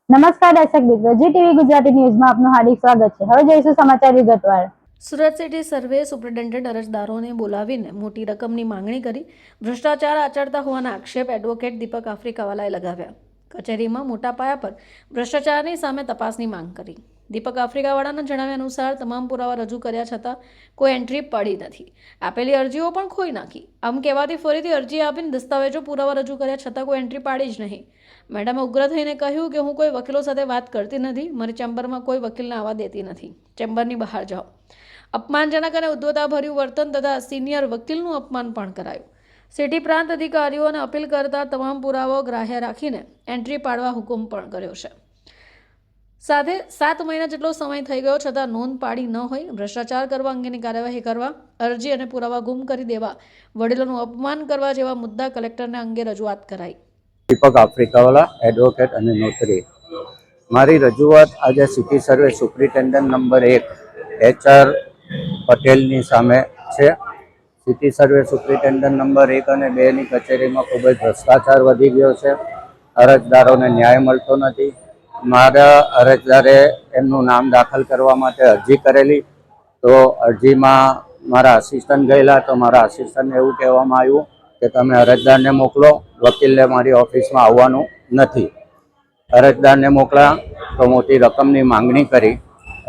નમસ્કાર દર્શક મિત્રો, જી ટીવી ગુજરાતી ન્યૂઝમાં આપનું હાર્દિક સ્વાગત છે। હવે જોઈશું સમાચાર વિગતવાર। સુરત સિટી સર્વે સુપ્રિન્ટેન્ડન્ટ અરજદારોને બોલાવીને મોટી રકમની માંગણી કરી ભ્રષ્ટાચાર આચરતા હોવાના આક્ષેપ એડવોકેટ દીપક આફ્રિકાવાલાએ લગાવ્યા। કચેરીમાં મોટા પાયા પર ભ્રષ્ટાચારની સામે તપાસની માંગ કરી। દીપક આફ્રિકાવાળાના જણાવ્યા અનુસાર તમામ પુરાવા રજૂ કર્યા છતાં કોઈ એન્ટ્રી પડી નથી। આપેલી અરજીઓ પણ ખોઈ નાખી। આમ કહેવાથી ફરીથી અરજી આપીને દસ્તાવેજો પુરાવા રજૂ કર્યા છતાં કોઈ એન્ટ્રી પાડી જ નહીં। મેડમે ઉગ્ર થઈને કહ્યું કે હું કોઈ વકીલો સાથે વાત કરતી નથી, મારી ચેમ્બરમાં કોઈ વકીલને આવવા દેતી નથી, ચેમ્બરની બહાર જાઓ। અપમાનજનક અને ઉદ્ધતાભર્યું વર્તન તથા સિનિયર વકીલનું અપમાન પણ કરાયું। સિટી પ્રાંત અધિકારીઓને અપીલ કરતા તમામ પુરાવાઓ ગ્રાહ્ય રાખીને એન્ટ્રી પાડવા હુકમ પણ કર્યો છે। સાથે 7 મહિના જેટલો સમય થઈ ગયો છતાં નોંધ પાડી ન હોય, ભ્રષ્ટાચાર કરવા અંગેની કાર્યવાહી કરવા, અરજી અને પુરાવા ગુમ કરી દેવા, વડીલોનું અપમાન કરવા જેવા મુદ્દા કલેક્ટરને અંગે રજૂઆત કરાઈ। દીપક આફ્રિકાવાલા, એડવોકેટ અને નોટરી। મારી રજૂઆત આજે city survey superintendent number 1 HR પટેલની સામે છે। સિટી સર્વે સુપ્રિન્ટેન્ડન્ટ નંબર 1 અને 2 ની કચેરીમાં ખૂબ જ ભ્રષ્ટાચાર વધી ગયો છે। અરજદારોને ન્યાય મળતો નથી। મારા અરજદારે એમનું નામ દાખલ કરવા માટે અરજી કરેલી, તો અરજીમાં મારા આસિસ્ટન્ટ ગયેલા, તો મારા આસિસ્ટન્ટને એવું કહેવામાં આવ્યું કે તમે અરજદારને મોકલો, વકીલને મારી ઓફિસમાં આવવાનું નથી। અરજદારને મોકલ્યા તો મોટી રકમની માંગણી કરી,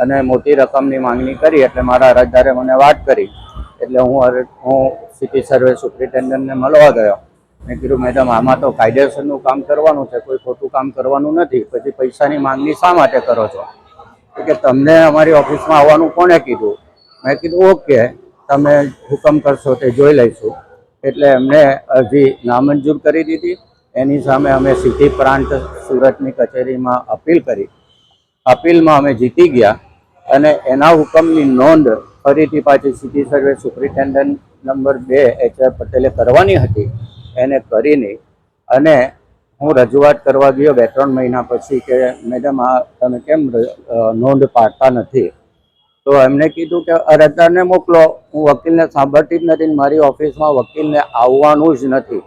અને મોટી રકમની માંગણી કરી એટલે મારા અરજદારે મને વાત કરી, એટલે હું સિટી સર્વે સુપ્રિન્ટેન્ડન્ટને મળવા ગયો। મેં કીધું, મેડમ આમાં તો કાયદેસરનું કામ કરવાનું છે, કોઈ ખોટું કામ કરવાનું નથી, પછી પૈસાની માંગણી શા માટે કરો છો? કે તમને અમારી ઓફિસમાં આવવાનું કોણે કીધું? મેં કીધું ઓકે, તમે હુકમ કરશો તે જોઈ લઈશું। એટલે એમને અરજી નામંજૂર કરી દીધી। એની સામે અમે સિટી પ્રાંત સુરતની કચેરીમાં અપીલ કરી। અપીલમાં અમે જીતી ગયા, અને એના હુકમની નોંધ ફરીથી પાછી city survey superintendent number 2 HR પટેલે કરવાની હતી, એને કરીને અને હું રજૂઆત કરવા ગયો 2-3 મહિના પછી કે મેડમ આ તમે કેમ નોંધ પાડતા નથી? તો એમને કીધું કે અરજદારને મોકલો, હું વકીલને સાંભળતી જ નથી, મારી ઓફિસમાં વકીલને આવવાનું જ નથી।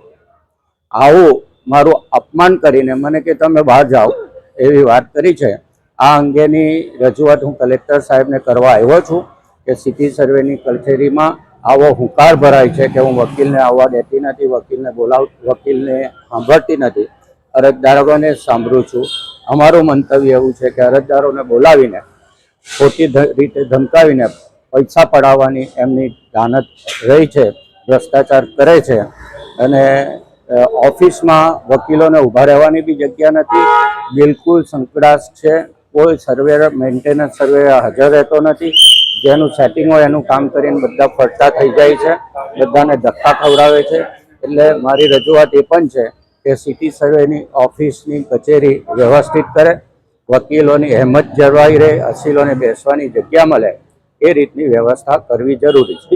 આવું મારું અપમાન કરીને મને કે તમે બહાર જાઓ એવી વાત કરી છે। આ અંગેની રજૂઆત હું કલેક્ટર સાહેબને કરવા આવ્યો છું કે સિટી સર્વેની કચેરીમાં આવો હુંકાર ભરાય છે કે હું વકીલને આવવા દેતી નથી, વકીલને સાંભળતી નથી, અરજદારોને સાંભળું છું। અમારું મંતવ્ય એવું છે કે અરજદારોને બોલાવીને ખોટી રીતે ધમકાવીને પૈસા પડાવવાની એમની દાનત રહી છે, ભ્રષ્ટાચાર કરે છે, અને ઓફિસમાં વકીલોને ઊભા રહેવાની બી જગ્યા નથી, બિલકુલ સંકડાશ છે। કોઈ સર્વેર મેન્ટેનન્સ સર્વે હાજર રહેતો નથી, જેનું સેટિંગ હોય એનું કામ કરીને બધા ફરતા થઈ જાય છે, બધાને ધક્કા ખવડાવે છે। એટલે મારી રજૂઆત એ પણ છે કે સિટી સર્વેની ઓફિસની કચેરી વ્યવસ્થિત કરે, વકીલોની હેમત જળવાઈ રહે, અસીલોને બેસવાની જગ્યા મળે, એ રીતની વ્યવસ્થા કરવી જરૂરી છે।